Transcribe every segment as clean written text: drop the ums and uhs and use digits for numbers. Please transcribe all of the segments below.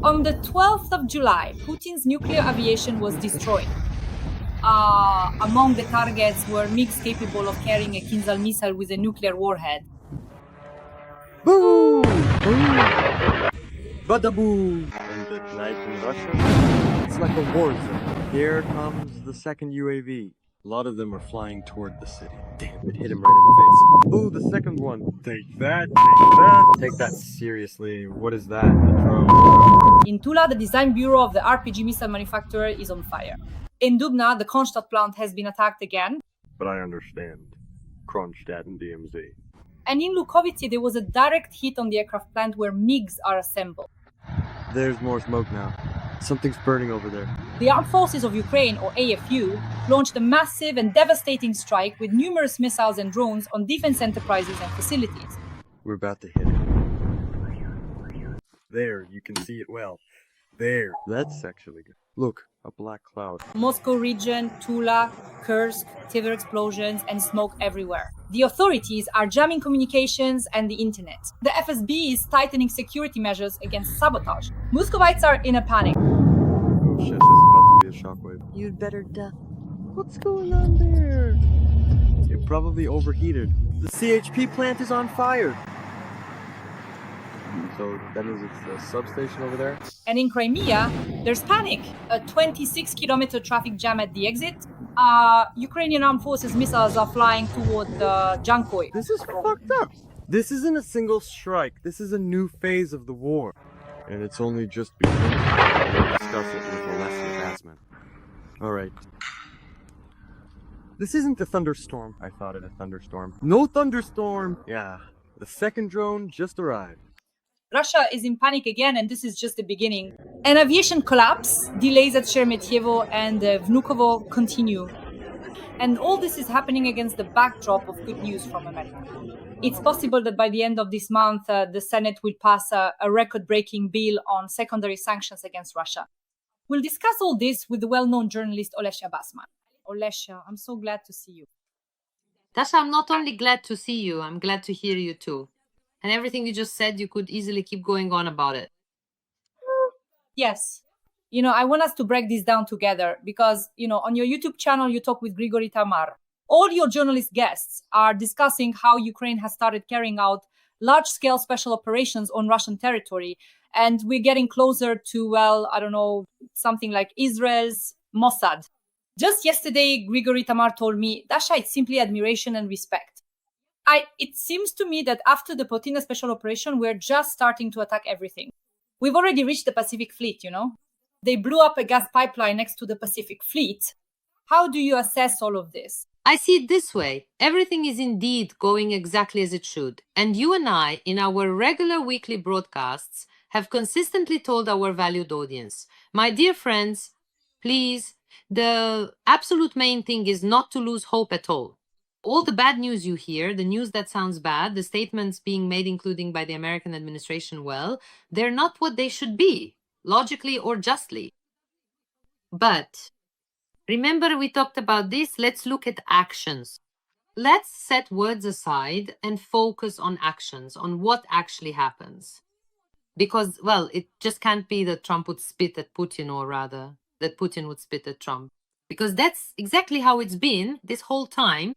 On the 12th of July, Putin's nuclear aviation was destroyed. Among the targets were MiGs capable of carrying a Kinzhal missile with a nuclear warhead. Boom! Boom! Bada-boom! And at night in Russia, it's like a war zone. Here comes the second UAV. A lot of them are flying toward the city. Damn, it hit him right in the face. Ooh, the second one. Take that, take that. Take that seriously. What is that? The drone. In Tula, the design bureau of the RPG missile manufacturer is on fire. In Dubna, the Kronshtadt plant has been attacked again. But I understand. Kronshtadt and DMZ. And in Lukovice, there was a direct hit on the aircraft plant where MiGs are assembled. There's more smoke now. Something's burning over there. The Armed Forces of Ukraine, or AFU, launched a massive and devastating strike with numerous missiles and drones on defense enterprises and facilities. We're about to hit it. There, you can see it well. There. That's actually good. Look, a black cloud. Moscow region, Tula, Kursk, Tver explosions and smoke everywhere. The authorities are jamming communications and the internet. The FSB is tightening security measures against sabotage. Muscovites are in a panic. Oh shit, there's about to be a shockwave. You'd better duck. What's going on there? It probably overheated. The CHP plant is on fire. So that means it's a substation over there? And in Crimea, there's panic. A 26-kilometer traffic jam at the exit. Ukrainian armed forces missiles are flying toward Jankoy. This is fucked up. This isn't a single strike. This is a new phase of the war. And it's only just beginning. We'll discuss it with Alesya Batsman. Alright. This isn't a thunderstorm. I thought it a thunderstorm. No thunderstorm! Yeah. The second drone just arrived. Russia is in panic again, and this is just the beginning. An aviation collapse, delays at Sheremetyevo and Vnukovo continue. And all this is happening against the backdrop of good news from America. It's possible that by the end of this month, the Senate will pass a record-breaking bill on secondary sanctions against Russia. We'll discuss all this with the well-known journalist Alesya Batsman. Alesya, I'm so glad to see you. Dasha, I'm not only glad to see you, I'm glad to hear you too. And everything you just said, you could easily keep going on about it. Yes. I want us to break this down together because, on your YouTube channel, you talk with Grigory Tamar. All your journalist guests are discussing how Ukraine has started carrying out large-scale special operations on Russian territory. And we're getting closer to, something like Israel's Mossad. Just yesterday, Grigory Tamar told me, Dasha, it's simply admiration and respect. It seems to me that after the Putin'S special operation, we're just starting to attack everything. We've already reached the Pacific Fleet, They blew up a gas pipeline next to the Pacific Fleet. How do you assess all of this? I see it this way. Everything is indeed going exactly as it should. And you and I, in our regular weekly broadcasts, have consistently told our valued audience, my dear friends, please, the absolute main thing is not to lose hope at all. All the bad news you hear, the news that sounds bad, the statements being made, including by the American administration, they're not what they should be, logically or justly. But remember we talked about this, let's look at actions. Let's set words aside and focus on actions, on what actually happens. Because, it just can't be that Trump would spit at Putin, or rather, that Putin would spit at Trump. Because that's exactly how it's been this whole time.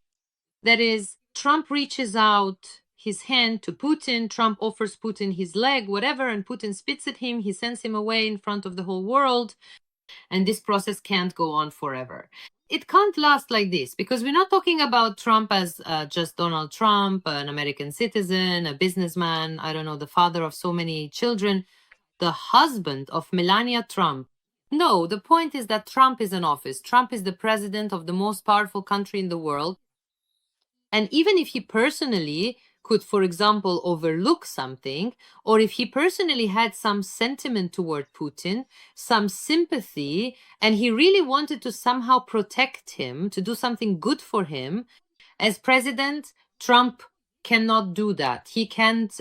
That is, Trump reaches out his hand to Putin, Trump offers Putin his leg, whatever, and Putin spits at him, he sends him away in front of the whole world, and this process can't go on forever. It can't last like this, because we're not talking about Trump as just Donald Trump, an American citizen, a businessman, the father of so many children, the husband of Melania Trump. No, the point is that Trump is in office. Trump is the president of the most powerful country in the world. And even if he personally could, for example, overlook something, or if he personally had some sentiment toward Putin, some sympathy, and he really wanted to somehow protect him, to do something good for him, as president, Trump cannot do that. He can't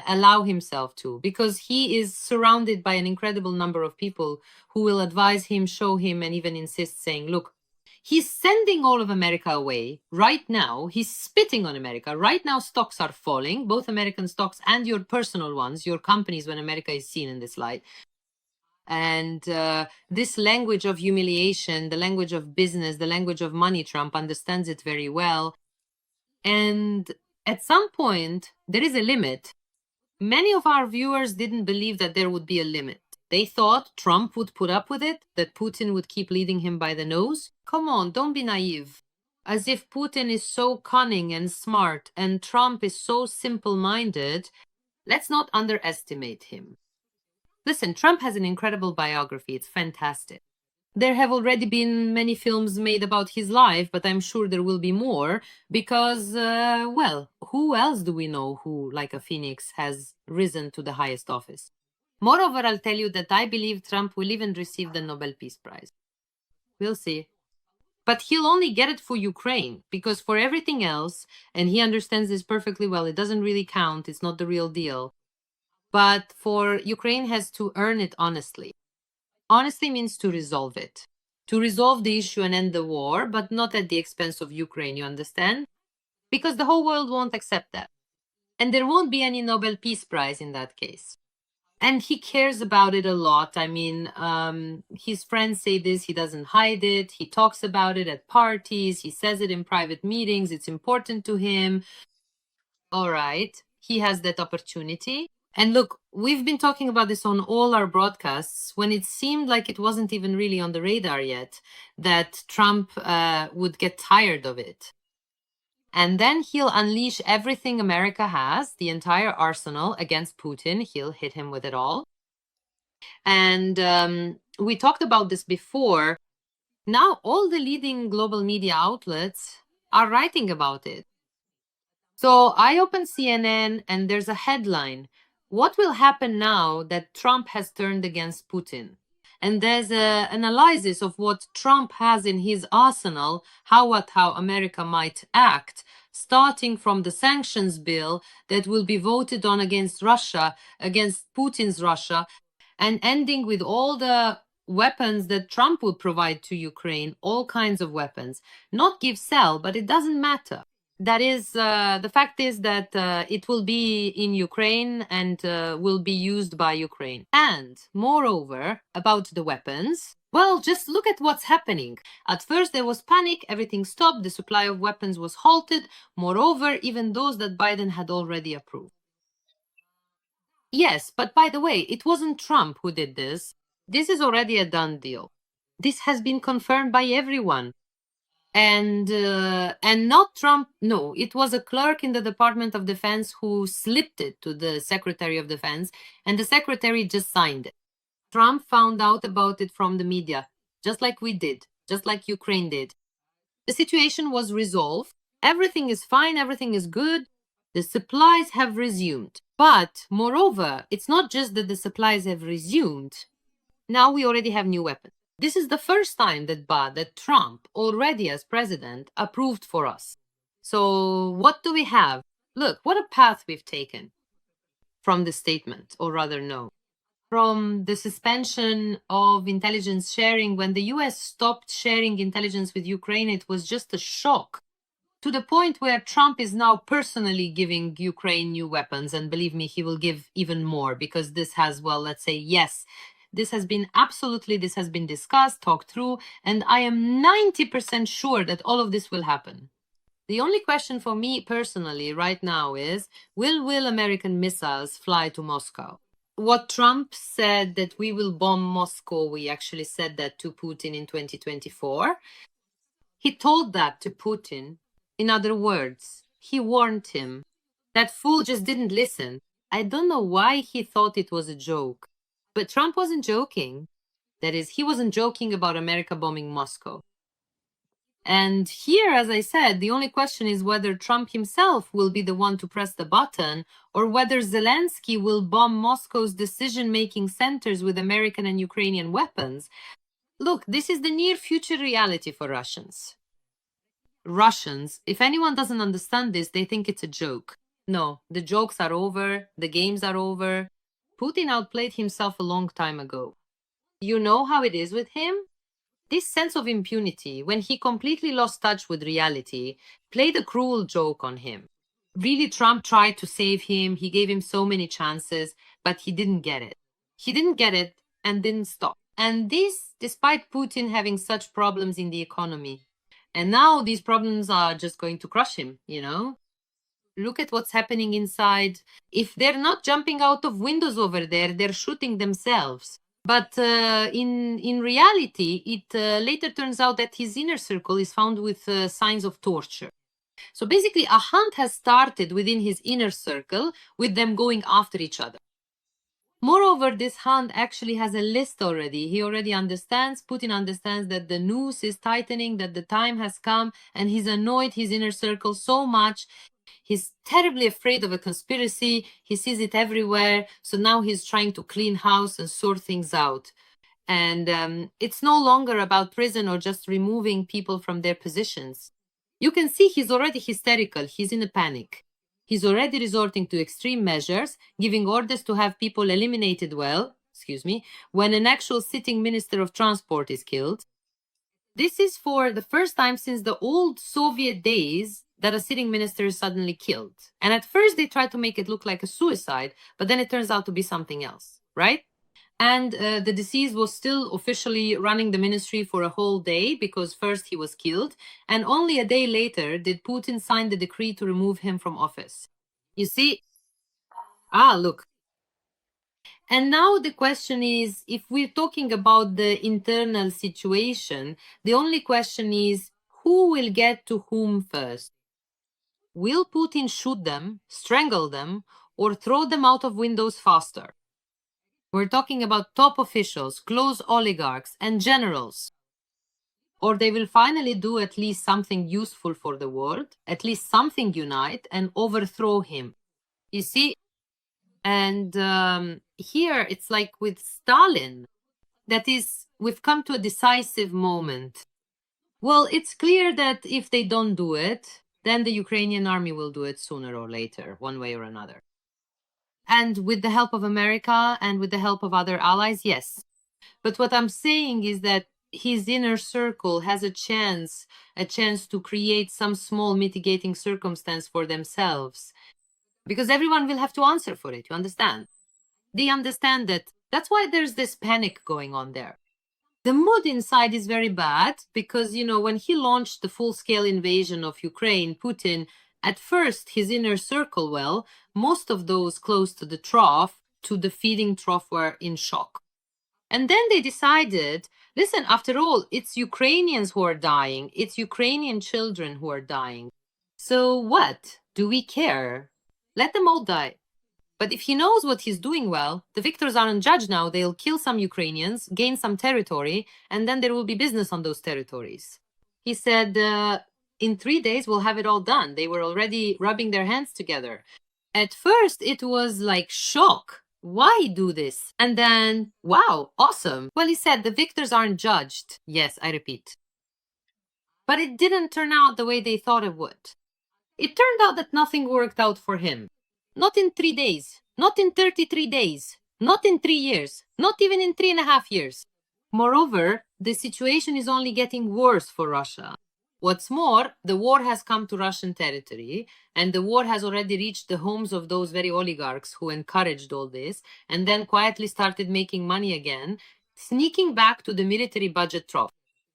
allow himself to, because he is surrounded by an incredible number of people who will advise him, show him, and even insist, saying, look, he's sending all of America away right now. He's spitting on America. Right now, stocks are falling, both American stocks and your personal ones, your companies, when America is seen in this light. And this language of humiliation, the language of business, the language of money, Trump understands it very well. And at some point, there is a limit. Many of our viewers didn't believe that there would be a limit. They thought Trump would put up with it, that Putin would keep leading him by the nose. Come on, don't be naive. As if Putin is so cunning and smart and Trump is so simple-minded, let's not underestimate him. Listen, Trump has an incredible biography. It's fantastic. There have already been many films made about his life, but I'm sure there will be more because, well, who else do we know who, like a phoenix, has risen to the highest office? Moreover, I'll tell you that I believe Trump will even receive the Nobel Peace Prize. We'll see. But he'll only get it for Ukraine, because for everything else, and he understands this perfectly well, it doesn't really count, it's not the real deal. But for Ukraine has to earn it honestly. Honestly means to resolve it. To resolve the issue and end the war, but not at the expense of Ukraine, you understand? Because the whole world won't accept that. And there won't be any Nobel Peace Prize in that case. And he cares about it a lot. I mean, his friends say this, he doesn't hide it. He talks about it at parties. He says it in private meetings. It's important to him. All right, he has that opportunity. And look, we've been talking about this on all our broadcasts when it seemed like it wasn't even really on the radar yet, that Trump would get tired of it. And then he'll unleash everything America has, the entire arsenal, against Putin. He'll hit him with it all. And we talked about this before. Now all the leading global media outlets are writing about it. So I open CNN and there's a headline. What will happen now that Trump has turned against Putin? And there's an analysis of what Trump has in his arsenal, how America might act, starting from the sanctions bill that will be voted on against Russia, against Putin's Russia, and ending with all the weapons that Trump would provide to Ukraine, all kinds of weapons. Not give, sell, but it doesn't matter. That is, the fact is that it will be in Ukraine and will be used by Ukraine. And moreover, about the weapons, well, just look at what's happening. At first there was panic, everything stopped, the supply of weapons was halted. Moreover, even those that Biden had already approved. Yes, but by the way, it wasn't Trump who did this. This is already a done deal. This has been confirmed by everyone. And not Trump. No, it was a clerk in the Department of Defense who slipped it to the Secretary of Defense, and the Secretary just signed it. Trump found out about it from the media, just like we did, just like Ukraine did. The situation was resolved. Everything is fine, everything is good. The supplies have resumed. But moreover, it's not just that the supplies have resumed. Now we already have new weapons. This is the first time that Trump, already as president, approved for us. So what do we have? Look, what a path we've taken from this statement, or rather no. From the suspension of intelligence sharing, when the US stopped sharing intelligence with Ukraine, it was just a shock. To the point where Trump is now personally giving Ukraine new weapons, and believe me, he will give even more, because this has, well, let's say, yes, this has been discussed, talked through, and I am 90% sure that all of this will happen. The only question for me personally right now is, will American missiles fly to Moscow? What Trump said that we will bomb Moscow, we actually said that to Putin in 2024. He told that to Putin. In other words, he warned him. That fool just didn't listen. I don't know why he thought it was a joke. But Trump wasn't joking. That is, he wasn't joking about America bombing Moscow. And here, as I said, the only question is whether Trump himself will be the one to press the button, or whether Zelensky will bomb Moscow's decision-making centers with American and Ukrainian weapons. Look, this is the near future reality for Russians. Russians, if anyone doesn't understand this, they think it's a joke. No, the jokes are over, the games are over. Putin outplayed himself a long time ago. You know how it is with him? This sense of impunity, when he completely lost touch with reality, played a cruel joke on him. Really, Trump tried to save him, he gave him so many chances, but he didn't get it. He didn't get it, and didn't stop. And this, despite Putin having such problems in the economy. And now these problems are just going to crush him, you know? Look at what's happening inside. If they're not jumping out of windows over there, they're shooting themselves. But in reality, it later turns out that his inner circle is found with signs of torture. So basically, a hunt has started within his inner circle with them going after each other. Moreover, this hunt actually has a list already. He already understands, Putin understands that the noose is tightening, that the time has come, and he's annoyed his inner circle so much. He's terribly afraid of a conspiracy. He sees it everywhere. So now he's trying to clean house and sort things out. And it's no longer about prison or just removing people from their positions. You can see he's already hysterical. He's in a panic. He's already resorting to extreme measures, giving orders to have people eliminated when an actual sitting minister of transport is killed. This is for the first time since the old Soviet days that a sitting minister is suddenly killed. And at first they tried to make it look like a suicide, but then it turns out to be something else, right? And the deceased was still officially running the ministry for a whole day because first he was killed, and only a day later did Putin sign the decree to remove him from office. You see, look. And now the question is, if we're talking about the internal situation, the only question is, who will get to whom first? Will Putin shoot them, strangle them, or throw them out of windows faster? We're talking about top officials, close oligarchs, and generals. Or they will finally do at least something useful for the world, at least something unite, and overthrow him. You see? And here it's like with Stalin. That is, we've come to a decisive moment. Well, it's clear that if they don't do it, then the Ukrainian army will do it sooner or later, one way or another. And with the help of America and with the help of other allies, yes. But what I'm saying is that his inner circle has a chance to create some small mitigating circumstance for themselves. Because everyone will have to answer for it, you understand? They understand that. That's why there's this panic going on there. The mood inside is very bad because, you know, when he launched the full-scale invasion of Ukraine, Putin, at first, his inner circle, most of those close to the feeding trough were in shock. And then they decided, listen, after all, it's Ukrainians who are dying. It's Ukrainian children who are dying. So what? Do we care? Let them all die. But if he knows what he's doing the victors aren't judged now. They'll kill some Ukrainians, gain some territory, and then there will be business on those territories. He said, in 3 days, we'll have it all done. They were already rubbing their hands together. At first, it was like shock. Why do this? And then, wow, awesome. Well, he said the victors aren't judged. Yes, I repeat. But it didn't turn out the way they thought it would. It turned out that nothing worked out for him. Not in 3 days, not in 33 days, not in 3 years, not even in 3.5 years. Moreover, the situation is only getting worse for Russia. What's more, the war has come to Russian territory, and the war has already reached the homes of those very oligarchs who encouraged all this, and then quietly started making money again, sneaking back to the military budget trough.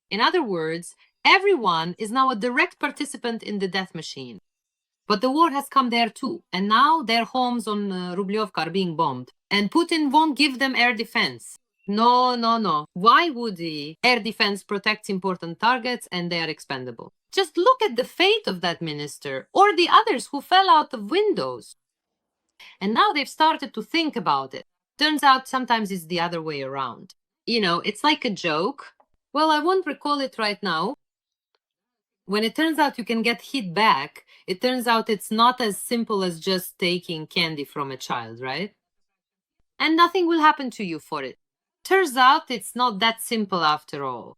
In other words, everyone is now a direct participant in the death machine. But the war has come there too, and now their homes on Rublevka are being bombed, and Putin won't give them air defense. No. Why would he? Air defense protects important targets and they are expendable. Just look at the fate of that minister or the others who fell out of windows. And now they've started to think about it. Turns out sometimes it's the other way around. You know, it's like a joke. Well, I won't recall it right now. When it turns out you can get hit back, it turns out it's not as simple as just taking candy from a child, right? And nothing will happen to you for it. Turns out it's not that simple after all.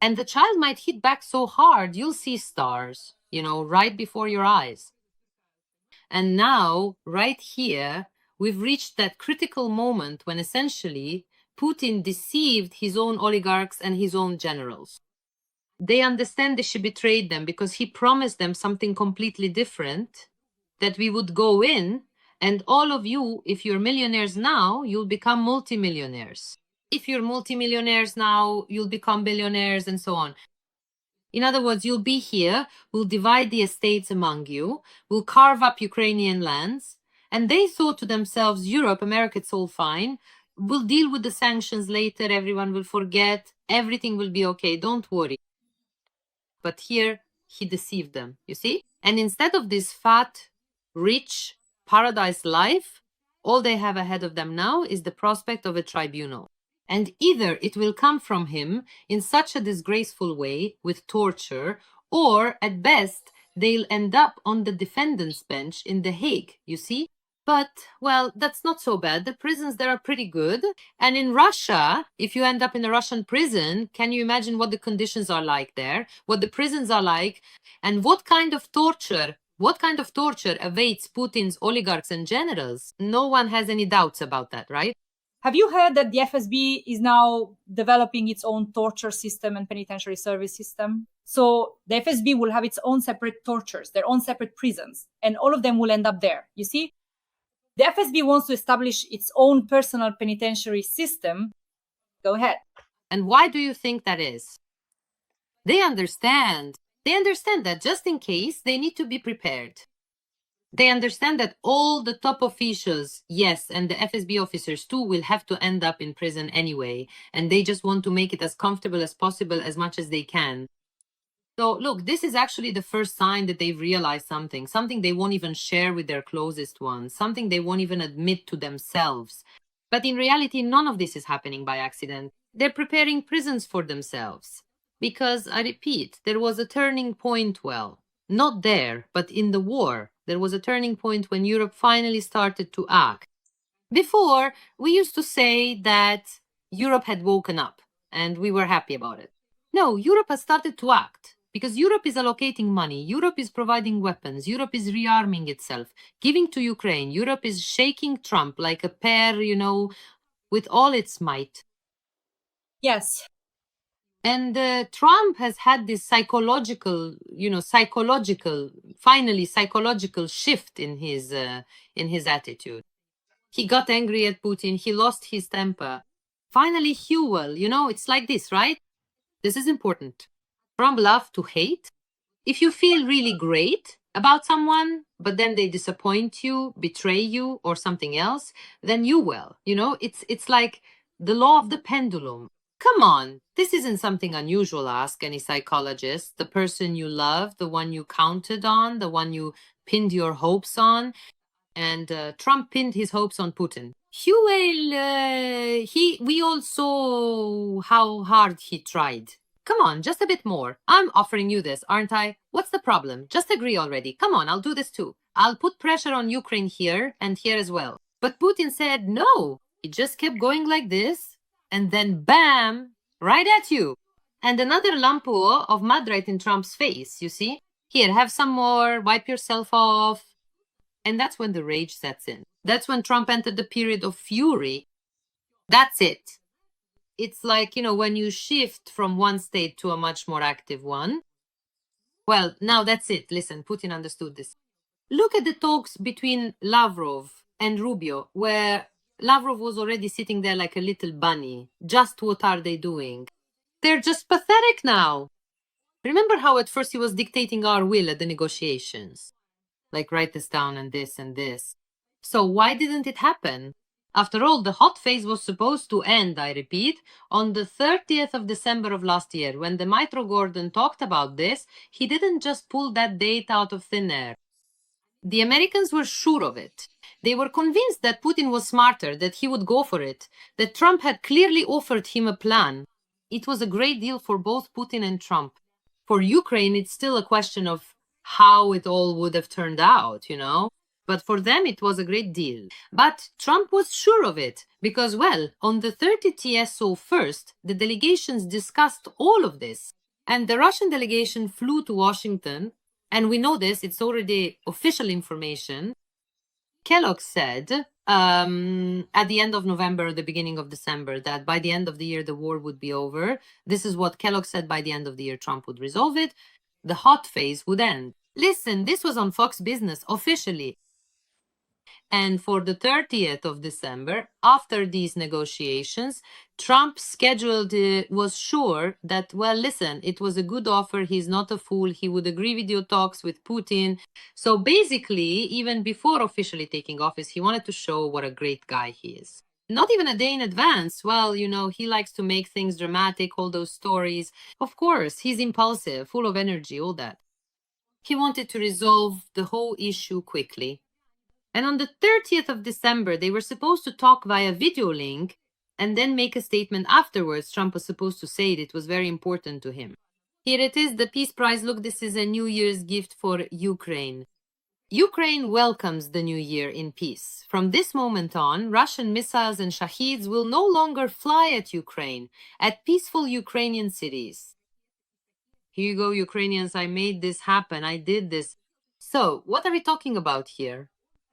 And the child might hit back so hard, you'll see stars, you know, right before your eyes. And now, right here, we've reached that critical moment when essentially Putin deceived his own oligarchs and his own generals. They understand that she betrayed them because he promised them something completely different, that we would go in, and all of you, if you're millionaires now, you'll become multimillionaires. If you're multimillionaires now, you'll become billionaires and so on. In other words, you'll be here, we'll divide the estates among you, we'll carve up Ukrainian lands. And they thought to themselves, Europe, America, it's all fine. We'll deal with the sanctions later. Everyone will forget. Everything will be okay. Don't worry. But here he deceived them, you see? And instead of this fat, rich, paradise life, all they have ahead of them now is the prospect of a tribunal. And either it will come from him in such a disgraceful way with torture, or at best, they'll end up on the defendant's bench in The Hague, you see? But, well, that's not so bad. The prisons there are pretty good. And in Russia, if you end up in a Russian prison, can you imagine what the conditions are like there, what the prisons are like, and what kind of torture awaits Putin's oligarchs and generals? No one has any doubts about that, right? Have you heard that the FSB is now developing its own torture system and penitentiary service system? So the FSB will have its own separate tortures, their own separate prisons, and all of them will end up there, you see? The FSB wants to establish its own personal penitentiary system. Go ahead. And why do you think that is? They understand. They understand that just in case, they need to be prepared. They understand that all the top officials, yes, and the FSB officers too, will have to end up in prison anyway. And they just want to make it as comfortable as possible as much as they can. So look, this is actually the first sign that they've realized something they won't even share with their closest ones, something they won't even admit to themselves. But in reality, none of this is happening by accident. They're preparing prisons for themselves. Because, I repeat, there was a turning point, well, not there, but in the war. There was a turning point when Europe finally started to act. Before, we used to say that Europe had woken up, and we were happy about it. No, Europe has started to act. Because Europe is allocating money, Europe is providing weapons, Europe is rearming itself, giving to Ukraine. Europe is shaking Trump like a pear, with all its might. Yes. And Trump has had this psychological shift in his attitude. He got angry at Putin, he lost his temper. Finally, Hewell, it's like this, right? This is important. From love to hate. If you feel really great about someone, but then they disappoint you, betray you, or something else, then you will. It's like the law of the pendulum. Come on, this isn't something unusual, ask any psychologist. The person you love, the one you counted on, the one you pinned your hopes on. And Trump pinned his hopes on Putin. Hewell, we all saw how hard he tried. Come on, just a bit more. I'm offering you this, aren't I? What's the problem? Just agree already. Come on, I'll do this too. I'll put pressure on Ukraine here and here as well. But Putin said no. He just kept going like this, and then bam, right at you. And another lump of mud right in Trump's face, you see? Here, have some more, wipe yourself off. And that's when the rage sets in. That's when Trump entered the period of fury. That's it. It's like, when you shift from one state to a much more active one. Well, now that's it. Listen, Putin understood this. Look at the talks between Lavrov and Rubio, where Lavrov was already sitting there like a little bunny. Just what are they doing? They're just pathetic now. Remember how at first he was dictating our will at the negotiations? Like, write this down and this and this. So why didn't it happen? After all, the hot phase was supposed to end, I repeat, on the 30th of December of last year. When Dmytro Gordon talked about this, he didn't just pull that date out of thin air. The Americans were sure of it. They were convinced that Putin was smarter, that he would go for it, that Trump had clearly offered him a plan. It was a great deal for both Putin and Trump. For Ukraine, it's still a question of how it all would have turned out, But for them, it was a great deal. But Trump was sure of it because, well, on the 30 TSO first, the delegations discussed all of this. And the Russian delegation flew to Washington. And we know this, it's already official information. Kellogg said at the end of November, the beginning of December, that by the end of the year, the war would be over. This is what Kellogg said. By the end of the year, Trump would resolve it. The hot phase would end. Listen, this was on Fox Business officially. And for the 30th of December, after these negotiations, Trump scheduled was sure that, well, listen, it was a good offer. He's not a fool. He would agree with your talks with Putin. So basically, even before officially taking office, he wanted to show what a great guy he is. Not even a day in advance. Well, you know, he likes to make things dramatic, all those stories. Of course, he's impulsive, full of energy, all that. He wanted to resolve the whole issue quickly. And on the 30th of December, they were supposed to talk via video link and then make a statement afterwards. Trump was supposed to say it was very important to him. Here it is, the Peace Prize. Look, this is a New Year's gift for Ukraine. Ukraine welcomes the new year in peace. From this moment on, Russian missiles and Shaheeds will no longer fly at Ukraine, at peaceful Ukrainian cities. Here you go, Ukrainians, I made this happen, I did this. So, what are we talking about here?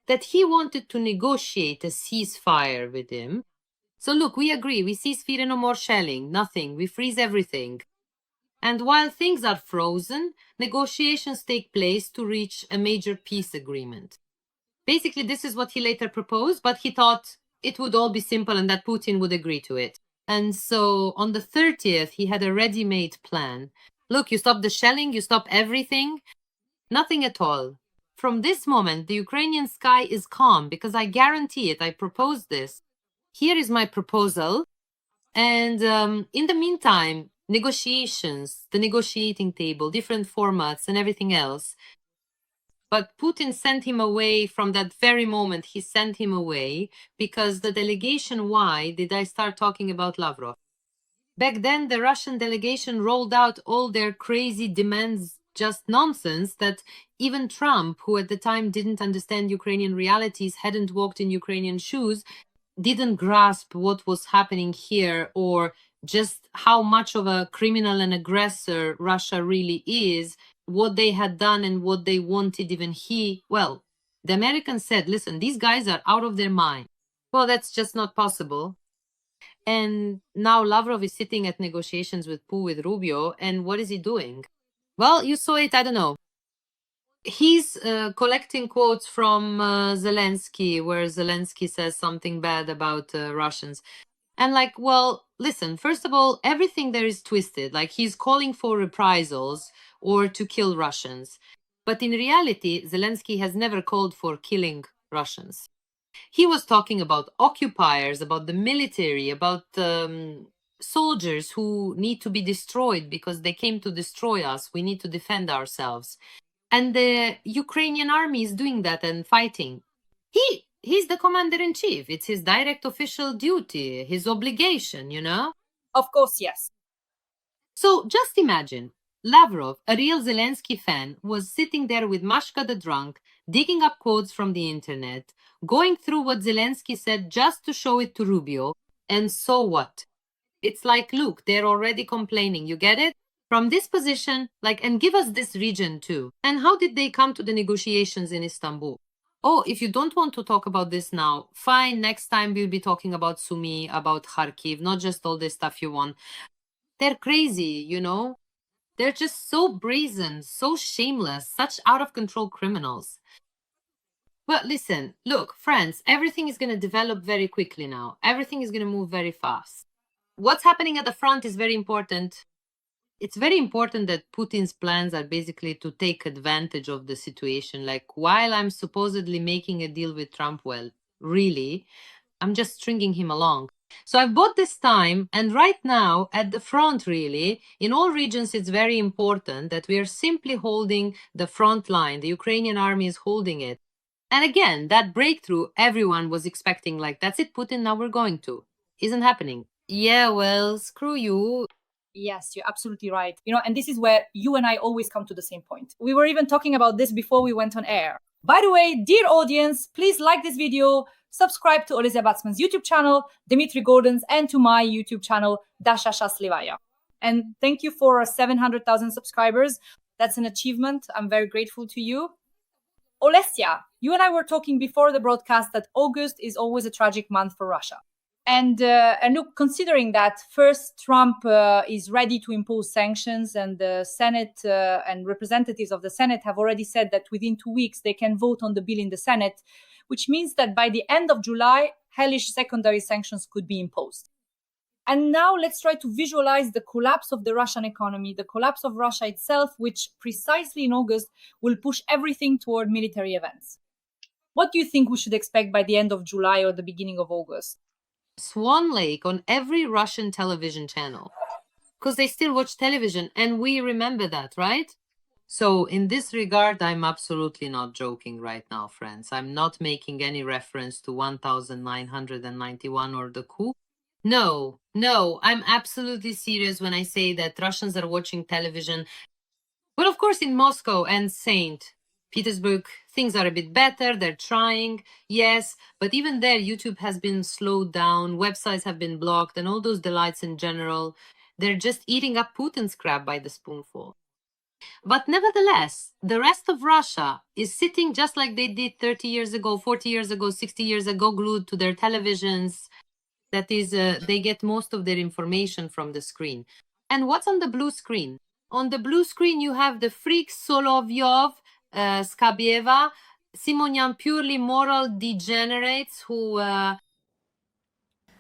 That he wanted to negotiate a ceasefire with him. So look, we agree, we cease fire, no more shelling, nothing, we freeze everything. And while things are frozen, negotiations take place to reach a major peace agreement. Basically, this is what he later proposed, but he thought it would all be simple and that Putin would agree to it. And so on the 30th, he had a ready-made plan. Look, you stop the shelling, you stop everything, nothing at all. From this moment, the Ukrainian sky is calm because I guarantee it. I proposed this. Here is my proposal. And in the meantime, negotiations, the negotiating table, different formats and everything else. But Putin sent him away from that very moment. He sent him away because the delegation, why did I start talking about Lavrov? Back then, the Russian delegation rolled out all their crazy demands, just nonsense, that even Trump, who at the time didn't understand Ukrainian realities, hadn't walked in Ukrainian shoes, didn't grasp what was happening here or just how much of a criminal and aggressor Russia really is, what they had done and what they wanted even well, the Americans said, listen, these guys are out of their mind. Well, that's just not possible. And now Lavrov is sitting at negotiations with Rubio, and what is he doing? Well, you saw it, I don't know. He's collecting quotes from Zelensky, where Zelensky says something bad about Russians. And like, well, listen, first of all, everything there is twisted. Like he's calling for reprisals or to kill Russians. But in reality, Zelensky has never called for killing Russians. He was talking about occupiers, about the military, about soldiers who need to be destroyed because they came to destroy us. We need to defend ourselves. And the Ukrainian army is doing that and fighting. He's the commander-in-chief. It's his direct official duty, his obligation, you know? Of course, yes. So just imagine, Lavrov, a real Zelensky fan, was sitting there with Mashka the drunk, digging up quotes from the internet, going through what Zelensky said just to show it to Rubio, and so what? It's like, look, they're already complaining, you get it? From this position, like, and give us this region too. And how did they come to the negotiations in Istanbul? Oh, if you don't want to talk about this now, fine, next time we'll be talking about Sumy, about Kharkiv, not just all this stuff you want. They're crazy, you know? They're just so brazen, so shameless, such out-of-control criminals. But listen, look, friends, everything is going to develop very quickly now. Everything is going to move very fast. What's happening at the front is very important. It's very important that Putin's plans are basically to take advantage of the situation. Like, while I'm supposedly making a deal with Trump, well, really, I'm just stringing him along. So I've bought this time, and right now, at the front, really, in all regions, it's very important that we are simply holding the front line. The Ukrainian army is holding it. And again, that breakthrough, everyone was expecting, like, that's it, Putin, now we're going to. Isn't happening. Yeah, well, screw you. Yes, you're absolutely right. You know, and this is where you and I always come to the same point. We were even talking about this before we went on air. By the way, dear audience, please like this video, subscribe to Alesya Batsman's YouTube channel, Dmitry Gordon's, and to my YouTube channel, Dasha Shaslivaya. And thank you for 700,000 subscribers. That's an achievement. I'm very grateful to you. Olesya, you and I were talking before the broadcast that August is always a tragic month for Russia. And look, considering that first Trump is ready to impose sanctions, and the Senate and representatives of the Senate have already said that within 2 weeks they can vote on the bill in the Senate, which means that by the end of July, hellish secondary sanctions could be imposed. And now let's try to visualize the collapse of the Russian economy, the collapse of Russia itself, which precisely in August will push everything toward military events. What do you think we should expect by the end of July or the beginning of August? Swan Lake on every Russian television channel. Because they still watch television, and we remember that, right? So in this regard, I'm absolutely not joking right now, friends. I'm not making any reference to 1991 or the coup. No, I'm absolutely serious when I say that Russians are watching television. Well, of course, in Moscow and St. Petersburg, things are a bit better. They're trying, yes, but even there, YouTube has been slowed down, websites have been blocked, and all those delights in general, they're just eating up Putin's crap by the spoonful. But nevertheless, the rest of Russia is sitting just like they did 30 years ago, 40 years ago, 60 years ago, glued to their televisions. That is, they get most of their information from the screen. And what's on the blue screen? On the blue screen, you have the freaks Solovyov, Skabieva, Simonian purely moral degenerates who...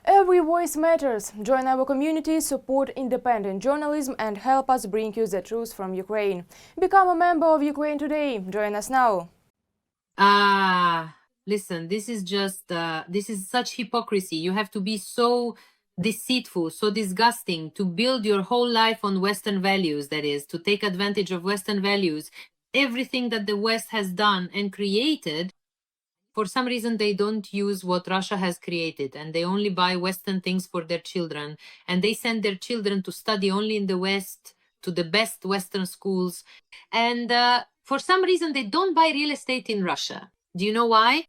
Every voice matters. Join our community, support independent journalism and help us bring you the truth from Ukraine. Become a member of Ukraine today. Join us now. Listen, this is just, this is such hypocrisy. You have to be so deceitful, so disgusting to build your whole life on Western values, that is, to take advantage of Western values. Everything that the West has done and created, for some reason they don't use what Russia has created, and they only buy Western things for their children, and they send their children to study only in the West, to the best Western schools, and for some reason they don't buy real estate in Russia. Do you know why?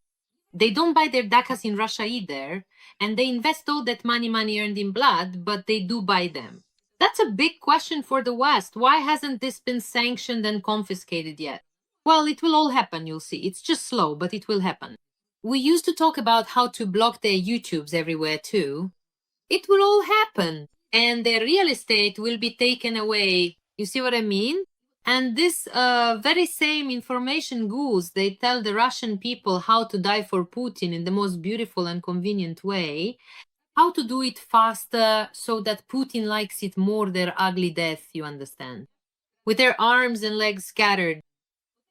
They don't buy their dachas in Russia either, and they invest all that money earned in blood, but they do buy them. That's a big question for the West. Why hasn't this been sanctioned and confiscated yet? Well, it will all happen, you'll see. It's just slow, but it will happen. We used to talk about how to block their YouTubes everywhere too. It will all happen, and their real estate will be taken away. You see what I mean? And this very same information ghouls, they tell the Russian people how to die for Putin in the most beautiful and convenient way, how to do it faster so that Putin likes it more, their ugly death, you understand? With their arms and legs scattered.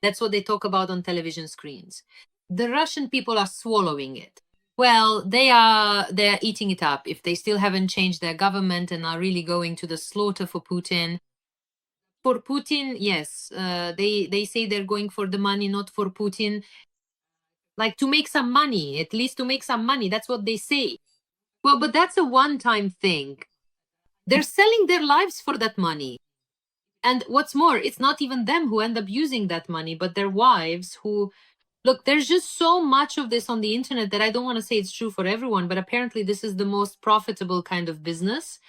That's what they talk about on television screens. The Russian people are swallowing it. Well, they're eating it up. If they still haven't changed their government and are really going to the slaughter for Putin. For Putin, yes, they say they're going for the money, not for Putin. Like to make some money, at least to make some money. That's what they say. Well, but that's a one-time thing. They're selling their lives for that money. And what's more, it's not even them who end up using that money, but their wives who... Look, there's just so much of this on the internet that I don't want to say it's true for everyone, but apparently this is the most profitable kind of business.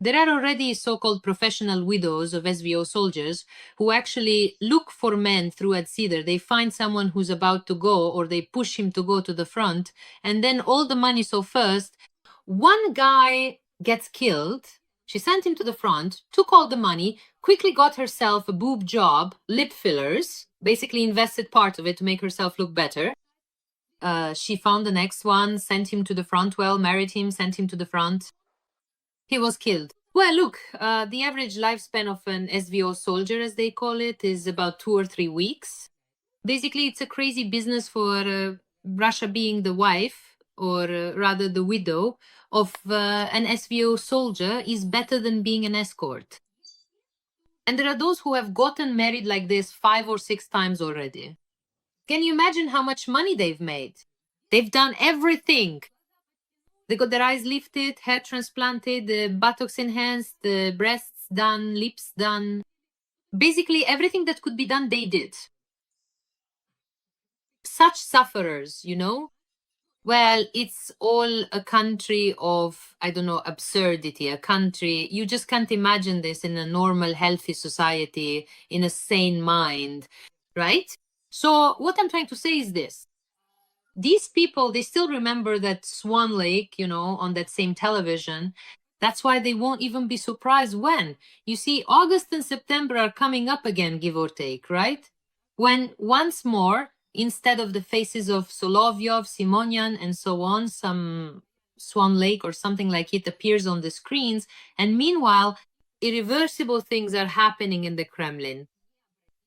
There are already so-called professional widows of SVO soldiers who actually look for men through Ad Cedar. They find someone who's about to go, or they push him to go to the front, and then all the money. So first, one guy gets killed. She sent him to the front, took all the money, quickly got herself a boob job, lip fillers, basically invested part of it to make herself look better. She found the next one, sent him to the front, well, married him, sent him to the front. He was killed. Well, look, the average lifespan of an SVO soldier, as they call it, is about 2 or 3 weeks. Basically, it's a crazy business for Russia being the wife, or rather the widow, of an SVO soldier is better than being an escort. And there are those who have gotten married like this 5 or 6 times already. Can you imagine how much money they've made? They've done everything. They got their eyes lifted, hair transplanted, the buttocks enhanced, the breasts done, lips done. Basically, everything that could be done, they did. Such sufferers, you know? Well, it's all a country of, I don't know, absurdity, a country. You just can't imagine this in a normal, healthy society, in a sane mind, right? So what I'm trying to say is this. These people, they still remember that Swan Lake, you know, on that same television. That's why they won't even be surprised when. You see, August and September are coming up again, give or take, right? When once more, instead of the faces of Solovyov, Simonyan, and so on, some Swan Lake or something like it appears on the screens. And meanwhile, irreversible things are happening in the Kremlin.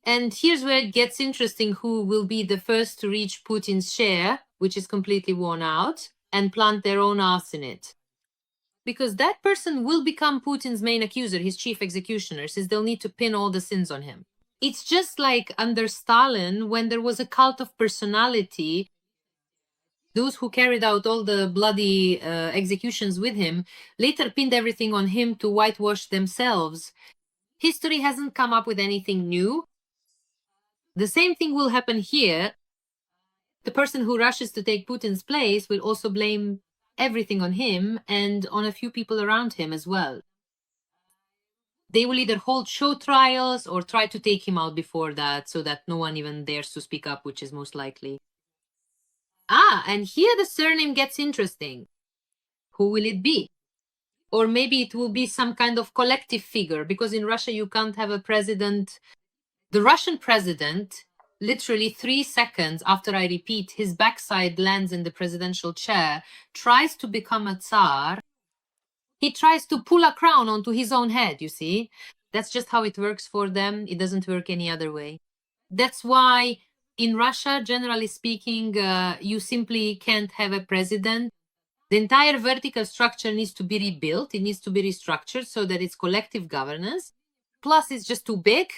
And here's where it gets interesting, who will be the first to reach Putin's chair, which is completely worn out, and plant their own ass in it. Because that person will become Putin's main accuser, his chief executioner, since they'll need to pin all the sins on him. It's just like under Stalin, when there was a cult of personality, those who carried out all the bloody executions with him later pinned everything on him to whitewash themselves. History hasn't come up with anything new. The same thing will happen here. The person who rushes to take Putin's place will also blame everything on him and on a few people around him as well. They will either hold show trials or try to take him out before that so that no one even dares to speak up, which is most likely. And here the surname gets interesting. Who will it be? Or maybe it will be some kind of collective figure, because in Russia you can't have a president. The Russian president, literally 3 seconds after I repeat, his backside lands in the presidential chair, tries to become a Tsar. He tries to pull a crown onto his own head, you see. That's just how it works for them. It doesn't work any other way. That's why in Russia, generally speaking, you simply can't have a president. The entire vertical structure needs to be rebuilt. It needs to be restructured so that it's collective governance. Plus, it's just too big.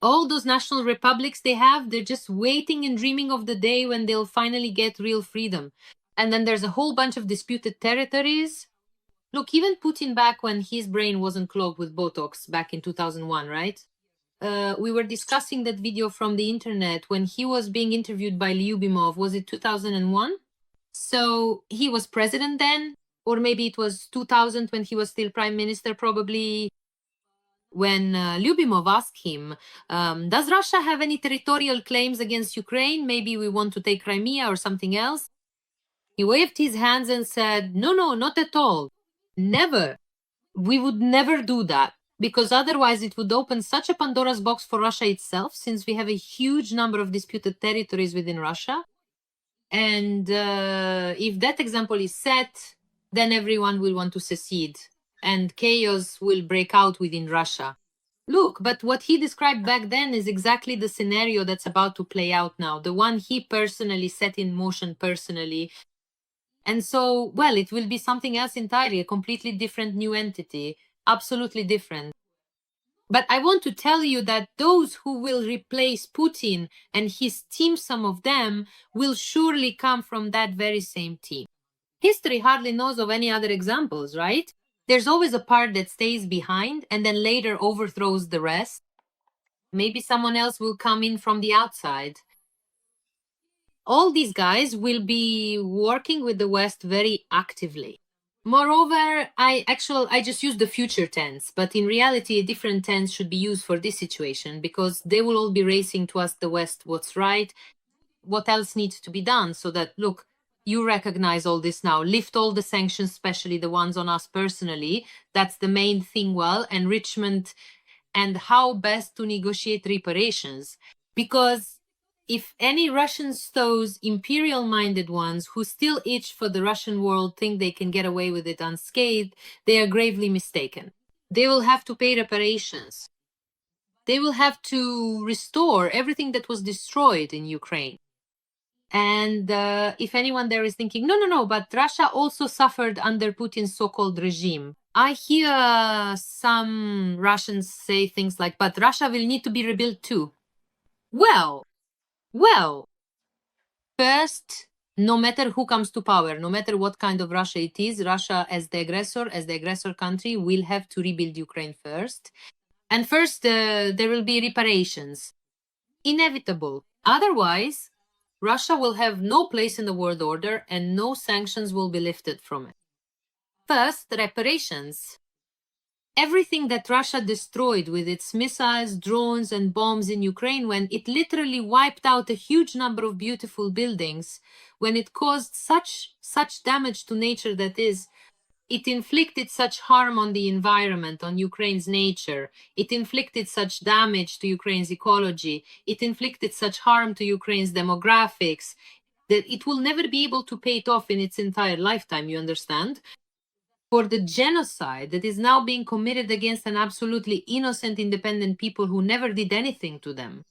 All those national republics they have, they're just waiting and dreaming of the day when they'll finally get real freedom. And then there's a whole bunch of disputed territories. Look, even Putin back when his brain wasn't clogged with Botox back in 2001, right? We were discussing that video from the internet when he was being interviewed by Lyubimov. Was it 2001? So he was president then, or maybe it was 2000 when he was still prime minister, probably. When Lyubimov asked him, does Russia have any territorial claims against Ukraine? Maybe we want to take Crimea or something else. He waved his hands and said, no, not at all. Never. We would never do that, because otherwise it would open such a Pandora's box for Russia itself, since we have a huge number of disputed territories within Russia. And if that example is set, then everyone will want to secede and chaos will break out within Russia. Look, but what he described back then is exactly the scenario that's about to play out now, the one he personally set in motion personally. And so, well, it will be something else entirely, a completely different new entity, absolutely different. But I want to tell you that those who will replace Putin and his team, some of them, will surely come from that very same team. History hardly knows of any other examples, right? There's always a part that stays behind and then later overthrows the rest. Maybe someone else will come in from the outside. All these guys will be working with the West very actively. Moreover, I just used the future tense, but in reality, a different tense should be used for this situation, because they will all be racing to ask the West what's right, what else needs to be done, so that, look, you recognize all this now, lift all the sanctions, especially the ones on us personally. That's the main thing, well, enrichment and how best to negotiate reparations. Because if any Russians, those imperial-minded ones who still itch for the Russian world, think they can get away with it unscathed, they are gravely mistaken. They will have to pay reparations. They will have to restore everything that was destroyed in Ukraine. And if anyone there is thinking, no, but Russia also suffered under Putin's so-called regime. I hear some Russians say things like, but Russia will need to be rebuilt too. Well, first, no matter who comes to power, no matter what kind of Russia it is, Russia as the aggressor country will have to rebuild Ukraine first. And first, there will be reparations. Inevitable. Otherwise, Russia will have no place in the world order and no sanctions will be lifted from it. First, reparations. Everything that Russia destroyed with its missiles, drones, and bombs in Ukraine, when it literally wiped out a huge number of beautiful buildings, when it caused such damage to nature that is It inflicted such harm on the environment, on Ukraine's nature. It inflicted such damage to Ukraine's ecology. It inflicted such harm to Ukraine's demographics that it will never be able to pay it off in its entire lifetime, you understand? For the genocide that is now being committed against an absolutely innocent, independent people who never did anything to them.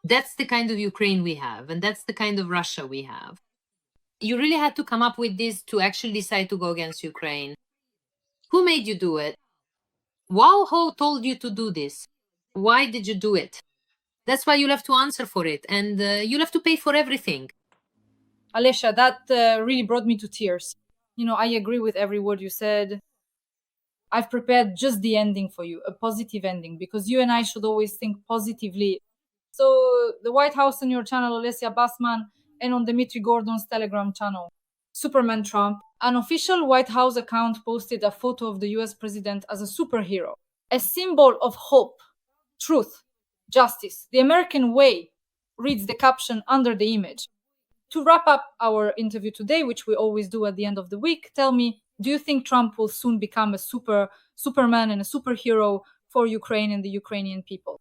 That's the kind of Ukraine we have, and that's the kind of Russia we have. You really had to come up with this to actually decide to go against Ukraine. Who made you do it? Who told you to do this? Why did you do it? That's why you'll have to answer for it, and you'll have to pay for everything. Alesya, that really brought me to tears. I agree with every word you said. I've prepared just the ending for you, a positive ending, because you and I should always think positively. So the White House on your channel, Alesya Batsman, and on Dmitry Gordon's Telegram channel, Superman Trump, an official White House account posted a photo of the US president as a superhero, a symbol of hope, truth, justice. The American way reads the caption under the image. To wrap up our interview today, which we always do at the end of the week, tell me, do you think Trump will soon become a Superman and a superhero for Ukraine and the Ukrainian people?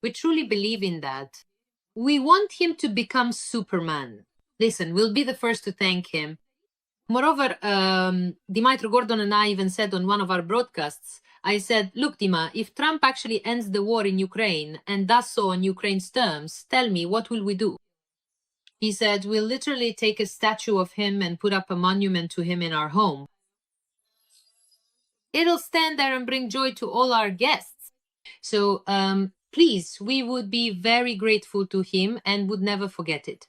We truly believe in that. We want him to become Superman. Listen, we'll be the first to thank him. Moreover, Dmitry Gordon and I even said on one of our broadcasts, I said, look, Dima, if Trump actually ends the war in Ukraine and does so on Ukraine's terms, tell me, what will we do? He said, we'll literally take a statue of him and put up a monument to him in our home. It'll stand there and bring joy to all our guests. So please, we would be very grateful to him and would never forget it.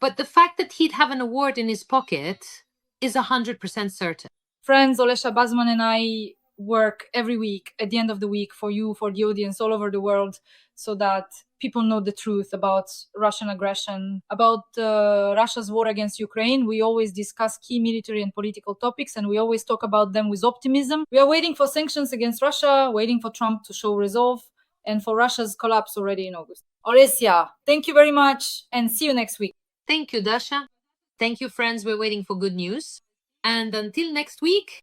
But the fact that he'd have an award in his pocket is 100% certain. Friends, Alesya Batsman and I work every week at the end of the week for you, for the audience all over the world, so that people know the truth about Russian aggression, about Russia's war against Ukraine. We always discuss key military and political topics, and we always talk about them with optimism. We are waiting for sanctions against Russia, waiting for Trump to show resolve, and for Russia's collapse already in August. Alesya, thank you very much, and see you next week. Thank you, Dasha. Thank you, friends. We're waiting for good news. And until next week,